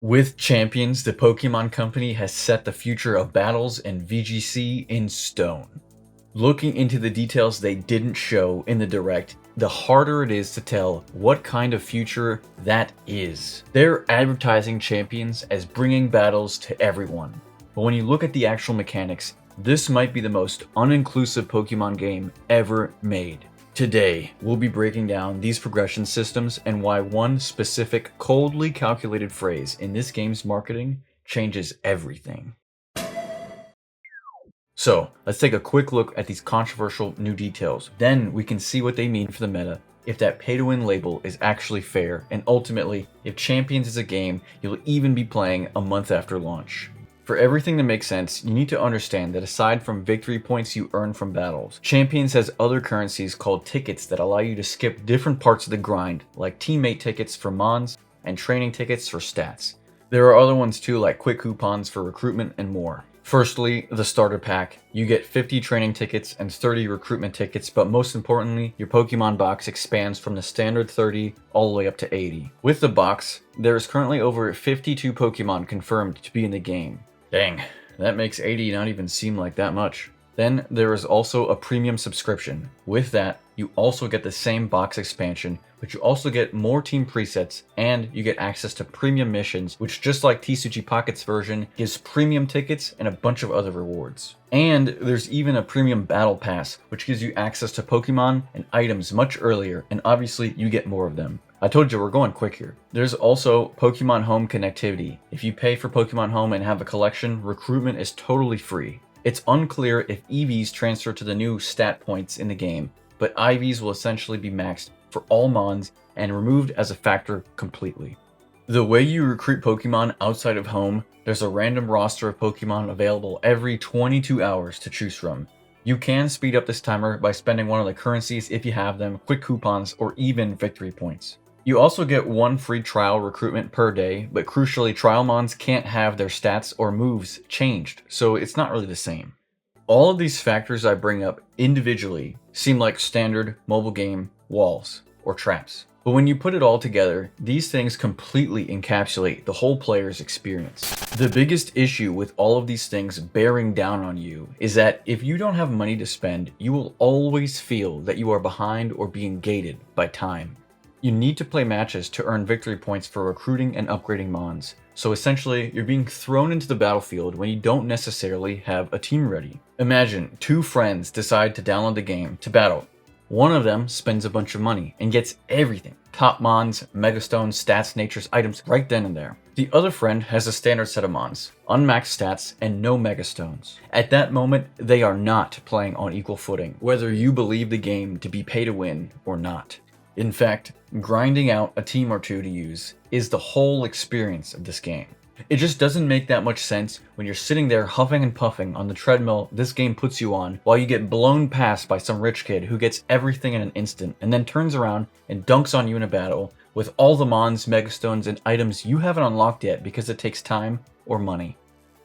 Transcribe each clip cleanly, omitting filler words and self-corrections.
With Champions, the Pokemon Company has set the future of battles and VGC in stone. Looking into the details they didn't show in the direct, the harder it is to tell what kind of future that is. They're advertising Champions as bringing battles to everyone, but when you look at the actual mechanics, this might be the most uninclusive Pokemon game ever made. Today, we'll be breaking down these progression systems and why one specific, coldly calculated phrase in this game's marketing changes everything. So, let's take a quick look at these controversial new details. Then we can see what they mean for the meta, if that pay-to-win label is actually fair, and ultimately, if Champions is a game you'll even be playing a month after launch. For everything to make sense, you need to understand that aside from victory points you earn from battles, Champions has other currencies called tickets that allow you to skip different parts of the grind, like teammate tickets for Mons and training tickets for stats. There are other ones too, like quick coupons for recruitment and more. Firstly, the starter pack. You get 50 training tickets and 30 recruitment tickets, but most importantly, your Pokemon box expands from the standard 30 all the way up to 80. With the box, there is currently over 52 Pokemon confirmed to be in the game. Dang, that makes 80 not even seem like that much. Then there is also a premium subscription. With that, you also get the same box expansion, but you also get more team presets and you get access to premium missions, which just like TCG Pocket's version, gives premium tickets and a bunch of other rewards. And there's even a premium battle pass, which gives you access to Pokemon and items much earlier, and obviously you get more of them. I told you we're going quick here. There's also Pokemon Home connectivity. If you pay for Pokemon Home and have a collection, recruitment is totally free. It's unclear if EVs transfer to the new stat points in the game, but IVs will essentially be maxed for all Mons and removed as a factor completely. The way you recruit Pokemon outside of home, there's a random roster of Pokemon available every 22 hours to choose from. You can speed up this timer by spending one of the currencies if you have them, quick coupons, or even victory points. You also get one free trial recruitment per day, but crucially trial mons can't have their stats or moves changed, so it's not really the same. All of these factors I bring up individually seem like standard mobile game walls or traps. But when you put it all together, these things completely encapsulate the whole player's experience. The biggest issue with all of these things bearing down on you is that if you don't have money to spend, you will always feel that you are behind or being gated by time. You need to play matches to earn victory points for recruiting and upgrading Mons. So essentially, you're being thrown into the battlefield when you don't necessarily have a team ready. Imagine two friends decide to download the game to battle. One of them spends a bunch of money and gets everything. Top Mons, Megastones, stats, natures, items right then and there. The other friend has a standard set of Mons, unmaxed stats, and no Megastones. At that moment, they are not playing on equal footing, whether you believe the game to be pay to win or not. In fact, grinding out a team or two to use is the whole experience of this game. It just doesn't make that much sense when you're sitting there huffing and puffing on the treadmill this game puts you on while you get blown past by some rich kid who gets everything in an instant and then turns around and dunks on you in a battle with all the Mons, Megastones, and items you haven't unlocked yet because it takes time or money.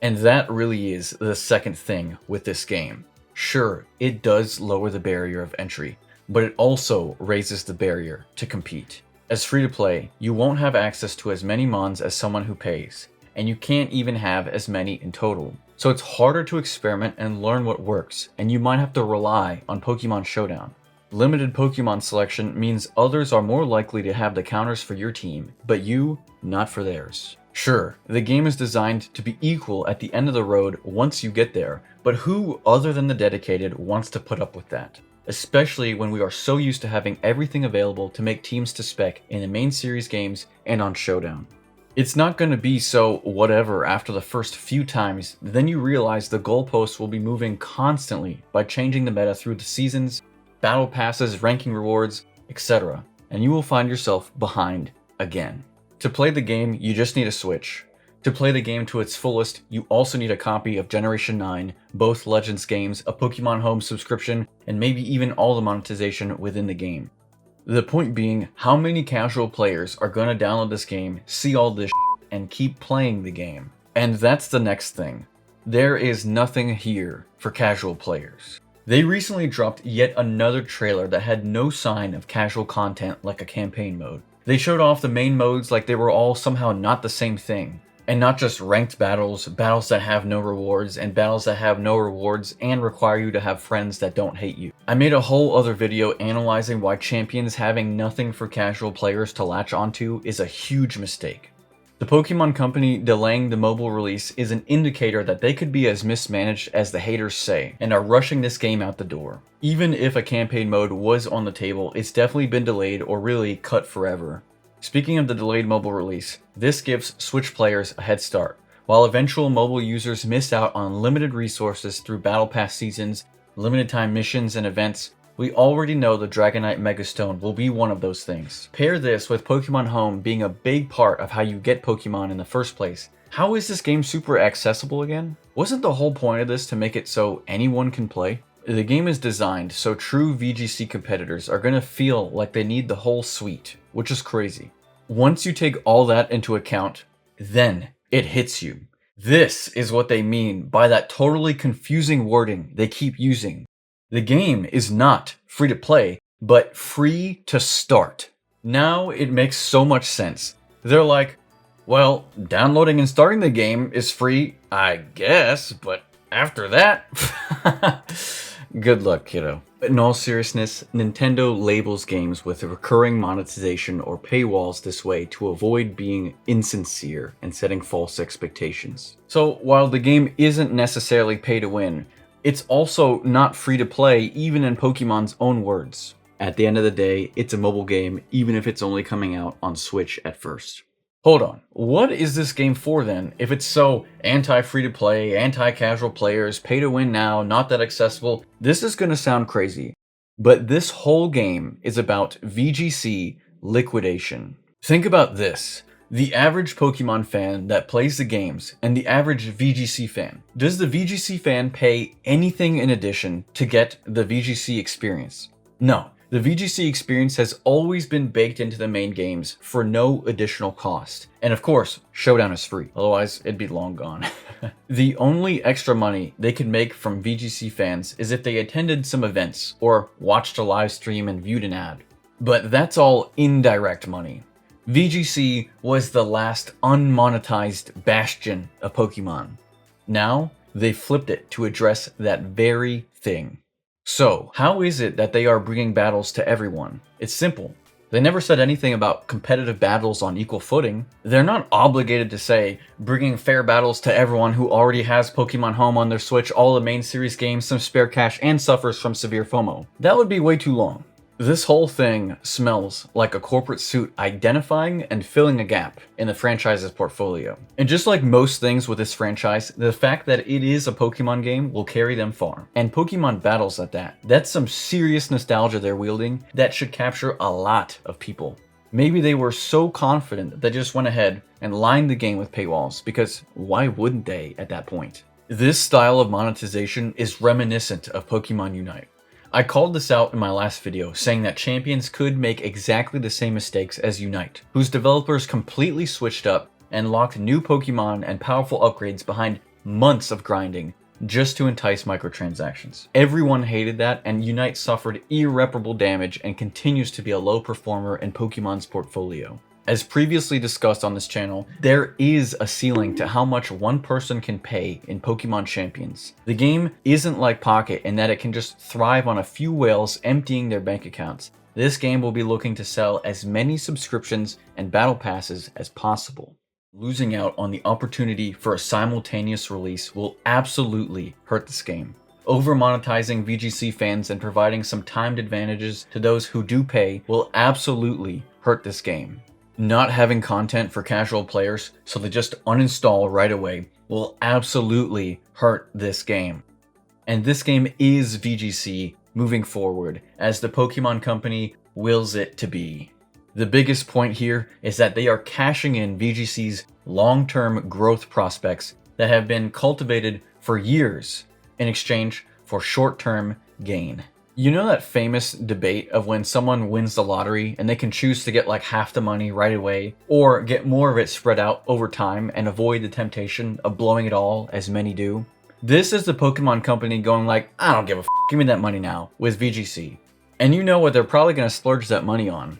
And that really is the second thing with this game. Sure, it does lower the barrier of entry, but it also raises the barrier to compete. As free-to-play, you won't have access to as many Mons as someone who pays, and you can't even have as many in total. So it's harder to experiment and learn what works, and you might have to rely on Pokemon Showdown. Limited Pokemon selection means others are more likely to have the counters for your team, but you, not for theirs. Sure, the game is designed to be equal at the end of the road once you get there, but who other than the dedicated wants to put up with that? Especially when we are so used to having everything available to make teams to spec in the main series games and on Showdown. It's not going to be so whatever after the first few times, then you realize the goalposts will be moving constantly by changing the meta through the seasons, battle passes, ranking rewards, etc. And you will find yourself behind again. To play the game, you just need a Switch. To play the game to its fullest, you also need a copy of Generation 9, both Legends games, a Pokemon Home subscription, and maybe even all the monetization within the game. The point being, how many casual players are going to download this game, see all this and keep playing the game? And that's the next thing. There is nothing here for casual players. They recently dropped yet another trailer that had no sign of casual content like a campaign mode. They showed off the main modes like they were all somehow not the same thing. And not just ranked battles, battles that have no rewards, and battles that have no rewards and require you to have friends that don't hate you. I made a whole other video analyzing why Champions having nothing for casual players to latch onto is a huge mistake. The Pokemon Company delaying the mobile release is an indicator that they could be as mismanaged as the haters say, and are rushing this game out the door. Even if a campaign mode was on the table, it's definitely been delayed or really cut forever. Speaking of the delayed mobile release, this gives Switch players a head start, while eventual mobile users miss out on limited resources through Battle Pass seasons, limited time missions and events. We already know the Dragonite Megastone will be one of those things. Pair this with Pokemon Home being a big part of how you get Pokemon in the first place. How is this game super accessible again? Wasn't the whole point of this to make it so anyone can play? The game is designed so true VGC competitors are gonna feel like they need the whole suite, which is crazy. Once you take all that into account, then it hits you. This is what they mean by that totally confusing wording they keep using. The game is not free to play, but free to start. Now it makes so much sense. They're like, well, downloading and starting the game is free, I guess, but after that, good luck, kiddo. In all seriousness, Nintendo labels games with recurring monetization or paywalls this way to avoid being insincere and setting false expectations. So while the game isn't necessarily pay to win, it's also not free to play even in Pokemon's own words. At the end of the day, it's a mobile game even if it's only coming out on Switch at first. Hold on, what is this game for then? If it's so anti-free-to-play, anti-casual players, pay-to-win now, not that accessible, this is gonna sound crazy. But this whole game is about VGC liquidation. Think about this. The average Pokemon fan that plays the games and the average VGC fan. Does the VGC fan pay anything in addition to get the VGC experience? No. The VGC experience has always been baked into the main games for no additional cost. And of course, Showdown is free, otherwise it'd be long gone. The only extra money they could make from VGC fans is if they attended some events or watched a live stream and viewed an ad. But that's all indirect money. VGC was the last unmonetized bastion of Pokemon. Now, they flipped it to address that very thing. So, how is it that they are bringing battles to everyone? It's simple. They never said anything about competitive battles on equal footing. They're not obligated to say, bringing fair battles to everyone who already has Pokemon Home on their Switch, all the main series games, some spare cash, and suffers from severe FOMO. That would be way too long. This whole thing smells like a corporate suit identifying and filling a gap in the franchise's portfolio. And just like most things with this franchise, the fact that it is a Pokemon game will carry them far. And Pokemon battles at that. That's some serious nostalgia they're wielding that should capture a lot of people. Maybe they were so confident that they just went ahead and lined the game with paywalls, because why wouldn't they at that point? This style of monetization is reminiscent of Pokemon Unite. I called this out in my last video, saying that Champions could make exactly the same mistakes as Unite, whose developers completely switched up and locked new Pokemon and powerful upgrades behind months of grinding just to entice microtransactions. Everyone hated that, and Unite suffered irreparable damage and continues to be a low performer in Pokemon's portfolio. As previously discussed on this channel, there is a ceiling to how much one person can pay in Pokemon Champions. The game isn't like Pocket in that it can just thrive on a few whales emptying their bank accounts. This game will be looking to sell as many subscriptions and battle passes as possible. Losing out on the opportunity for a simultaneous release will absolutely hurt this game. Over-monetizing VGC fans and providing some timed advantages to those who do pay will absolutely hurt this game. Not having content for casual players, so they just uninstall right away, will absolutely hurt this game. And this game is VGC moving forward, as the Pokemon Company wills it to be. The biggest point here is that they are cashing in VGC's long-term growth prospects that have been cultivated for years in exchange for short-term gain. You know that famous debate of when someone wins the lottery and they can choose to get like half the money right away, or get more of it spread out over time and avoid the temptation of blowing it all as many do? This is the Pokemon Company going like, I don't give a f, give me that money now, with VGC. And you know what they're probably going to splurge that money on?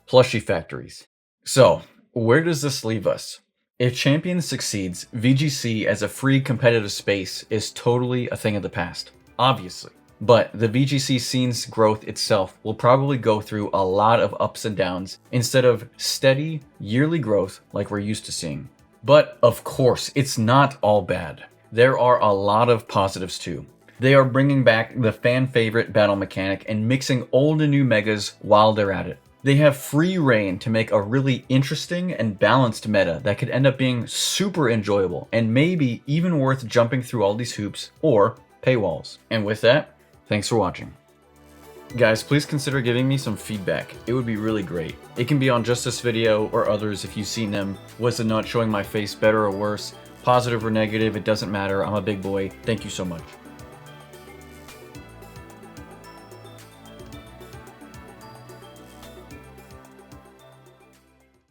plushie factories. So, where does this leave us? If Champions succeeds, VGC as a free competitive space is totally a thing of the past, obviously. But the VGC scene's growth itself will probably go through a lot of ups and downs instead of steady, yearly growth like we're used to seeing. But of course, it's not all bad. There are a lot of positives too. They are bringing back the fan favorite battle mechanic and mixing old and new megas while they're at it. They have free reign to make a really interesting and balanced meta that could end up being super enjoyable and maybe even worth jumping through all these hoops or paywalls. And with that, thanks for watching. Guys, please consider giving me some feedback. It would be really great. It can be on just this video or others if you've seen them. Was the nut showing my face better or worse? Positive or negative, it doesn't matter. I'm a big boy. Thank you so much.